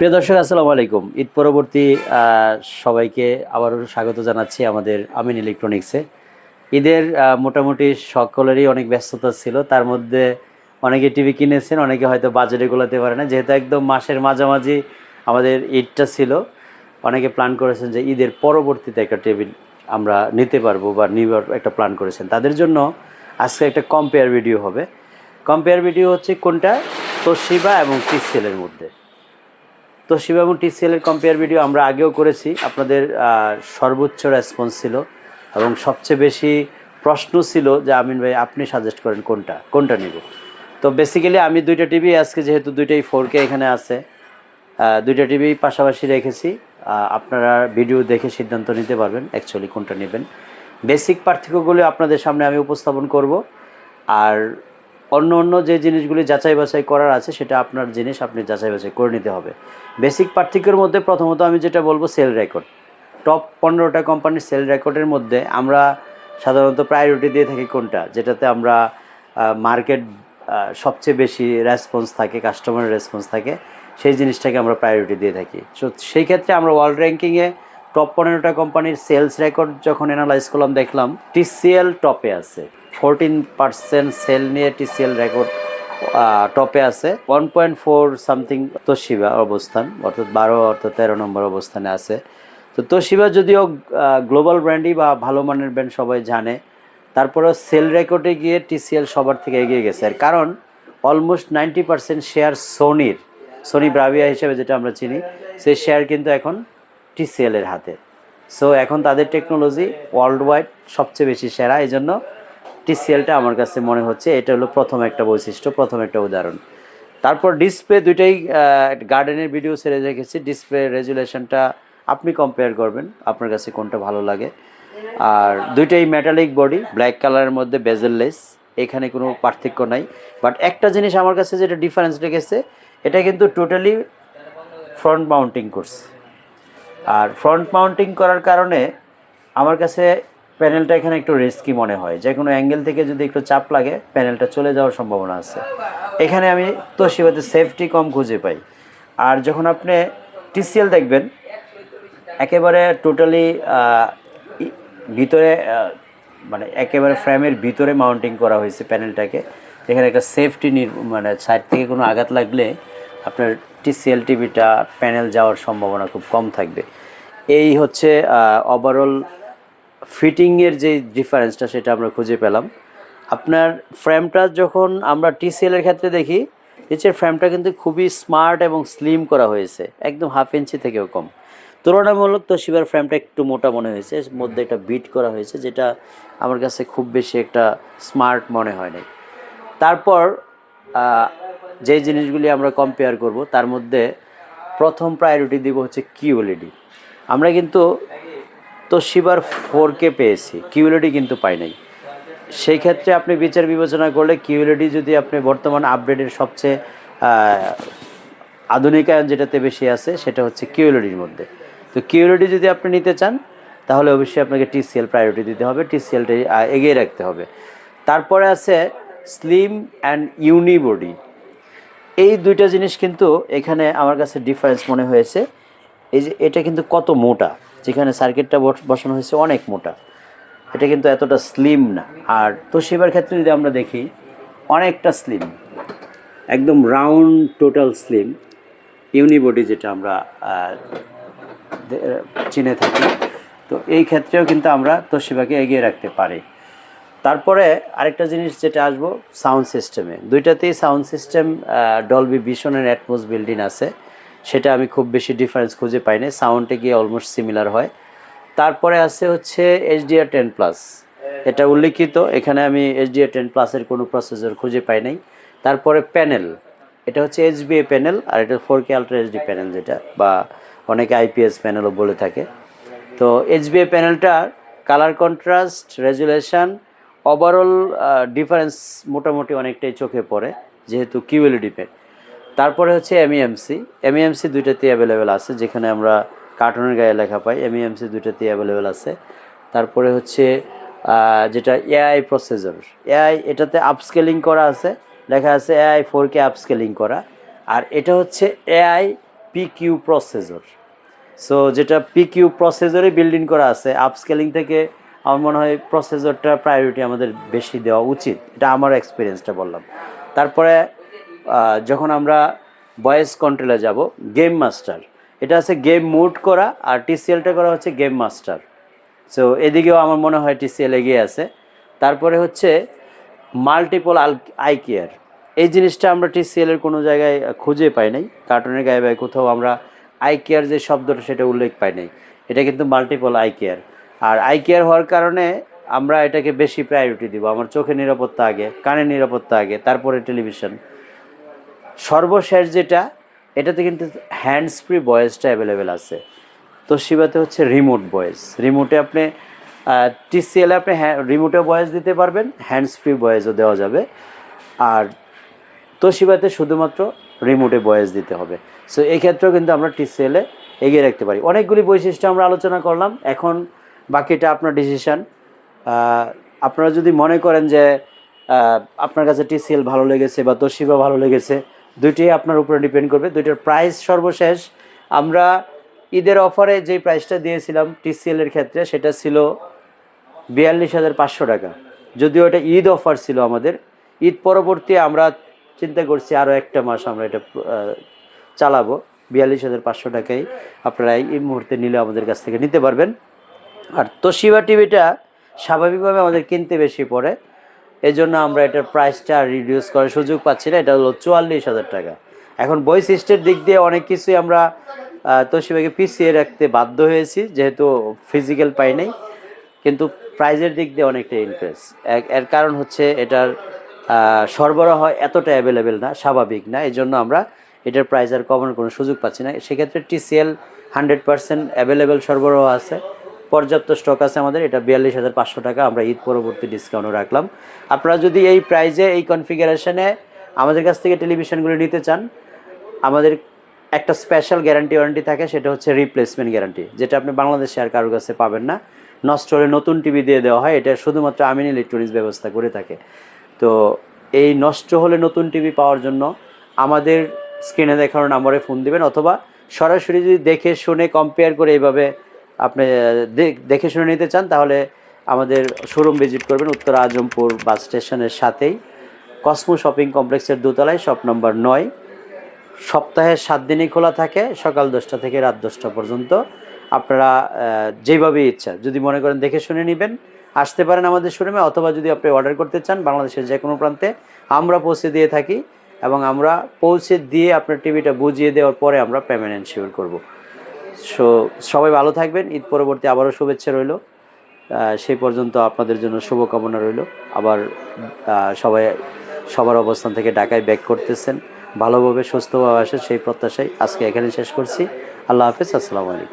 প্রিয় দর্শক আসসালামু আলাইকুম। ঈদ পরবর্তী সবাইকে আবারও স্বাগত জানাচ্ছি আমাদের আমিন ইলেকট্রনিক্সে। ঈদের মোটামুটি সকলেরই অনেক ব্যস্ততা ছিল। তার মধ্যে অনেকে টিভি কিনেছেন, অনেকে হয়তো বাজেটে গোলাতে পারে না। যেহেতু একদম মাসের মাঝামাঝি আমাদের ঈদটা ছিল, অনেকে প্ল্যান করেছেন যে ঈদের পরবর্তীতে একটা টেবিল আমরা নিতে পারবো বা নিবার একটা প্ল্যান করেছেন। তাদের জন্য আজকে একটা কম্পেয়ার ভিডিও হবে। কম্পেয়ার ভিডিও হচ্ছে কোনটা, তোশিবা এবং টিসিএলের মধ্যে। তোশিবা এবং টিসিএলের কম্পেয়ার ভিডিও আমরা আগেও করেছি। আপনাদের সর্বোচ্চ রেসপন্স ছিল এবং সবচেয়ে বেশি প্রশ্ন ছিল যে আমিন ভাই আপনি সাজেস্ট করেন কোনটা নিব। তো বেসিক্যালি আমি দুইটা টিভি আজকে, যেহেতু দুইটাই 4K এখানে আছে, দুইটা টিভি পাশাপাশি রেখেছি। আপনারা ভিডিও দেখে সিদ্ধান্ত নিতে পারবেন অ্যাকচুয়ালি কোনটা নেবেন। বেসিক পার্থক্যগুলো আপনাদের সামনে আমি উপস্থাপন করব, আর অন্য যে জিনিসগুলি যাচাই বাছাই করার আছে সেটা আপনার জিনিস, আপনি যাচাই বাছাই করে নিতে হবে। বেসিক পার্থক্যের মধ্যে প্রথমত আমি যেটা বলবো, সেল রেকর্ড। টপ 15টা কোম্পানির সেল রেকর্ডের মধ্যে আমরা সাধারণত প্রায়োরিটি দিয়ে থাকি কোনটা, যেটাতে আমরা মার্কেট সবচেয়ে বেশি রেসপন্স থাকে, কাস্টমারের রেসপন্স থাকে, সেই জিনিসটাকে আমরা প্রায়োরিটি দিয়ে থাকি। সো সেই ক্ষেত্রে আমরা ওয়ার্ল্ড র্যাঙ্কিংয়ে টপ 15টা কোম্পানির সেলস রেকর্ড যখন অ্যানালাইজ করলাম, দেখলাম টিসিএল টপে আছে। 14% সেল নিয়ে টিসিএল রেকর্ড টপে আছে। 1.4 সামথিং তোশিবা অবস্থান, অর্থাৎ 13 নম্বর অবস্থানে আছে। তো তোশিবা যদিও গ্লোবাল ব্র্যান্ডই বা ভালো মানের ব্র্যান্ড সবাই জানে, তারপরেও সেল রেকর্ডে গিয়ে টিসিএল সবার থেকে এগিয়ে গেছে। এর কারণ অলমোস্ট 90% শেয়ার সোনি ব্রাভিয়া হিসেবে যেটা আমরা চিনি, সেই শেয়ার কিন্তু এখন টিসিএলের হাতে। সো এখন তাদের টেকনোলজি ওয়ার্ল্ড ওয়াইড সবচেয়ে বেশি সেরা। এই জন্য টিসিএলটা আমার কাছে মনে হচ্ছে এটা হলো প্রথম একটা বৈশিষ্ট্য, প্রথম একটা উদাহরণ। তারপর ডিসপ্লে দুইটাই গার্ডেনের ভিডিও ছেড়ে রেখেছি। ডিসপ্লে রেজুলেশনটা আপনি কম্পেয়ার করবেন, আপনার কাছে কোনটা ভালো লাগে। আর দুইটাই মেটালিক বডি, ব্ল্যাক কালারের মধ্যে বেজেললেস, এখানে কোনো পার্থক্য নাই। বাট একটা জিনিস আমার কাছে যেটা ডিফারেন্স রেখেছে, এটা কিন্তু টোটালি ফ্রন্ট মাউন্টিং করছে। আর ফ্রন্ট মাউন্টিং করার কারণে আমার কাছে প্যানেলটা এখানে একটু রিস্কি মনে হয়। যে কোনো অ্যাঙ্গেল থেকে যদি একটু চাপ লাগে, প্যানেলটা চলে যাওয়ার সম্ভাবনা আছে। এখানে আমি তোশিবাতে সেফটি কম খুঁজে পাই। আর যখন আপনি টিসিএল দেখবেন, একেবারে টোটালি ভিতরে, মানে একেবারে ফ্রেমের ভিতরে মাউন্টিং করা হয়েছে প্যানেলটাকে। এখানে একটা সেফটি মানে সাইড থেকে কোনো আঘাত লাগলে আপনার টিসিএল টিভিটা প্যানেল যাওয়ার সম্ভাবনা খুব কম থাকবে। এই হচ্ছে ওভারঅল ফিটিংয়ের যে ডিফারেন্সটা, সেটা আমরা খুঁজে পেলাম। আপনার ফ্রেমটা যখন আমরা টিসিএলের ক্ষেত্রে দেখি, নিচের ফ্রেমটা কিন্তু খুবই স্মার্ট এবং স্লিম করা হয়েছে, একদম 1/2 ইঞ্চি থেকেও কম। তুলনামূলক তোশিবার ফ্রেমটা একটু মোটা মনে হয়েছে, মধ্যে একটা বিট করা হয়েছে, যেটা আমার কাছে খুব বেশি একটা স্মার্ট মনে হয় নাই। তারপর যে জিনিসগুলি আমরা কম্পেয়ার করব, তার মধ্যে প্রথম প্রায়োরিটি দিব হচ্ছে কিউএলইডি। আমরা কিন্তু তোশিবার 4K পেয়েছি, কিউএলইডি কিন্তু পাই নাই। সেই ক্ষেত্রে আপনি বিচার বিবেচনা করলে কিউএলইডি যদি আপনি বর্তমান আপডেটের সবচেয়ে আধুনিকায়ন যেটাতে বেশি আছে, সেটা হচ্ছে কিউএলইডির মধ্যে। তো কিউএলইডি যদি আপনি নিতে চান, তাহলে অবশ্যই আপনাকে টিসিএল প্রায়োরিটি দিতে হবে, টিসিএলটা এগিয়ে রাখতে হবে। তারপরে আছে স্লিম অ্যান্ড ইউনি বডি। এই দুইটা জিনিস কিন্তু এখানে আমার কাছে ডিফারেন্স মনে হয়েছে। এই যে এটা কিন্তু কত মোটা, যেখানে সার্কিটটা বসানো হয়েছে অনেক মোটা, এটা কিন্তু এতটা স্লিম না। আর তোশিবার ক্ষেত্রে যদি আমরা দেখি, অনেকটা স্লিম, একদম রাউন্ড টোটাল স্লিম ইউনিবডি, যেটা আমরা চিনে থাকি। তো এই ক্ষেত্রেও কিন্তু আমরা তোশিবাকে এগিয়ে রাখতে পারি। তারপরে আরেকটা জিনিস যেটা আসবো, সাউন্ড সিস্টেমে। দুইটাতেই সাউন্ড সিস্টেম ডলবি ভিশনের অ্যাটমস বিল্ডিং আছে, সেটা আমি খুব বেশি ডিফারেন্স খুঁজে পাই না, সাউন্ডে গিয়ে অলমোস্ট সিমিলার হয়। তারপরে আছে হচ্ছে HDR10+, এটা উল্লিখিত, এখানে আমি HDR10+-এর কোনো প্রসেসর খুঁজে পাই নাই। তারপরে প্যানেল, এটা হচ্ছে HBA প্যানেল, আর এটা 4K আলট্রা HD প্যানেল, যেটা বা অনেকে IPS প্যানেলও বলে থাকে। তো HBA প্যানেলটা colour contrast, resolution, overall difference মোটামুটি অনেকটাই চোখে পড়ে, যেহেতু কিউএলইডি প্যান। তারপরে হচ্ছে MEMC দুইটাতেই অ্যাভেলেবেল আছে, যেখানে আমরা কার্টুনের গায়ে লেখা পাই, MEMC দুইটাতেই অ্যাভেলেবেল আছে। তারপরে হচ্ছে যেটা AI প্রসেসর, AI এটাতে আপস্কেলিং করা আছে, লেখা আছে AI 4K আপস্কেলিং করা। আর এটা হচ্ছে AI পিকিউ প্রসেসর। সো যেটা পিকিউ প্রসেসরে বিল্ডিং করা আছে, আপস্কেলিং থেকে আমার মনে হয় প্রসেসরটা প্রায়োরিটি আমাদের বেশি দেওয়া উচিত, এটা আমার এক্সপিরিয়েন্সটা বললাম। তারপরে যখন আমরা ভয়েস কন্ট্রোলে যাব, গেম মাস্টার, এটা আছে গেম মুড করা, আর টিসিএলটা করা হচ্ছে গেম মাস্টার। সো এদিকেও আমার মনে হয় টিসিএল এগিয়ে আছে। তারপরে হচ্ছে মাল্টিপল আই কেয়ার, এই জিনিসটা আমরা টিসিএলের কোনো জায়গায় খুঁজে পাই নাই, কার্টুনের গায়ে বাই কোথাও আমরা আই কেয়ার যে শব্দটা সেটা উল্লেখ পাই নাই। এটা কিন্তু মাল্টিপল আই কেয়ার, আর আই কেয়ার হওয়ার কারণে আমরা এটাকে বেশি প্রায়োরিটি দিব। আমার চোখের নিরাপত্তা আগে, কানের নিরাপত্তা আগে, তারপরে টেলিভিশন। সর্বশেষ যেটা, এটাতে কিন্তু হ্যান্ডস ফ্রি ভয়েসটা অ্যাভেলেবেল আছে। তোশিবাতে হচ্ছে রিমোট ভয়েস, রিমোটে আপনি টিসিএলে আপনি রিমোটে ভয়েস দিতে পারবেন, হ্যান্ডস ফ্রি ভয়েসও দেওয়া যাবে। আর তোশিবাতে শুধুমাত্র রিমোটে ভয়েস দিতে হবে। সো এই ক্ষেত্রেও কিন্তু আমরা টিসিএলে এগিয়ে রাখতে পারি। অনেকগুলি বৈশিষ্ট্য আমরা আলোচনা করলাম, এখন বাকিটা আপনার ডিসিশান। আপনারা যদি মনে করেন যে আপনার কাছে টিসিএল ভালো লেগেছে বা তোশিবা ভালো লেগেছে, দুইটাই আপনার উপরে ডিপেন্ড করবে। দুইটার প্রাইস সর্বশেষ আমরা ঈদের অফারে যে প্রাইসটা দিয়েছিলাম টিসিএলের ক্ষেত্রে, সেটা ছিল 42,500 টাকা। যদিও এটা ঈদ অফার ছিল আমাদের, ঈদ পরবর্তী আমরা চিন্তা করছি আরও একটা মাস আমরা এটা চালাবো। 42,500 টাকায় আপনারা এই মুহূর্তে নিলে আমাদের কাছ থেকে নিতে পারবেন। আর তোশিবা টিভিটা স্বাভাবিকভাবে আমাদের কিনতে বেশি পড়ে, এই জন্য আমরা এটার প্রাইসটা রিডিউস করার সুযোগ পাচ্ছি না। এটা হলো 44,000 টাকা। এখন বৈশিষ্ট্যের দিক দিয়ে অনেক কিছুই আমরা তোশিবাকে পিছিয়ে রাখতে বাধ্য হয়েছি, যেহেতু ফিজিক্যাল পাই নাই, কিন্তু প্রাইজের দিক দিয়ে অনেকটা ইনক্রিজ। এর কারণ হচ্ছে এটার সরবরাহ এতটা অ্যাভেলেবেল না, স্বাভাবিক না, এই জন্য আমরা এটার প্রাইস আর কমানোর কোনো সুযোগ পাচ্ছি না। সেক্ষেত্রে টিসিএল 100% অ্যাভেলেবেল সরবরাহ আছে, পর্যাপ্ত স্টক আছে আমাদের। এটা 42,500 টাকা আমরা ঈদ পরবর্তী ডিসকাউন্টও রাখলাম। আপনারা যদি এই প্রাইজে, এই কনফিগারেশনে আমাদের কাছ থেকে টেলিভিশনগুলো নিতে চান, আমাদের একটা স্পেশাল গ্যারান্টি ওয়ারেন্টি থাকে, সেটা হচ্ছে রিপ্লেসমেন্ট গ্যারান্টি, যেটা আপনি বাংলাদেশে আর কারোর কাছে পাবেন না। নষ্ট হলে নতুন টিভি দিয়ে দেওয়া হয়, এটা শুধুমাত্র আমিন ইলেকট্রনিক্স ব্যবস্থা করে থাকে। তো এই নষ্ট হলে নতুন টিভি পাওয়ার জন্য আমাদের স্ক্রিনে দেখানো নাম্বারে ফোন দিবেন, অথবা সরাসরি যদি দেখে শুনে কম্পেয়ার করে এইভাবে আপনি দেখে শুনে নিতে চান, তাহলে আমাদের শোরুম ভিজিট করবেন উত্তর আজমপুর বাস স্টেশনের সাথেই কসমো শপিং কমপ্লেক্সের দোতলায়, শপ নম্বর 9। সপ্তাহে 7 দিনই খোলা থাকে, সকাল 10টা থেকে রাত 10টা পর্যন্ত। আপনারা যেভাবে ইচ্ছা, যদি মনে করেন দেখে শুনে নেবেন, আসতে পারেন আমাদের শোরুমে, অথবা যদি আপনি অর্ডার করতে চান বাংলাদেশের যে কোনো প্রান্তে আমরা পৌঁছে দিয়ে থাকি, এবং আমরা পৌঁছে দিয়ে আপনার টিভিটা বুঝিয়ে দেওয়ার পরে আমরা পেমেন্ট এনশিওর করব। সো সবাই ভালো থাকবেন, ঈদ পরবর্তী আবারও শুভেচ্ছা রইল। সেই পর্যন্ত আপনাদের জন্য শুভকামনা রইল। আবার সবাই সবার অবস্থান থেকে ঢাকায় ব্যাক করতেছেন, ভালোভাবে সুস্থভাবে আসেন সেই প্রত্যাশায় আজকে এখানে শেষ করছি। আল্লাহ হাফেজ, আসসালামু আলাইকুম।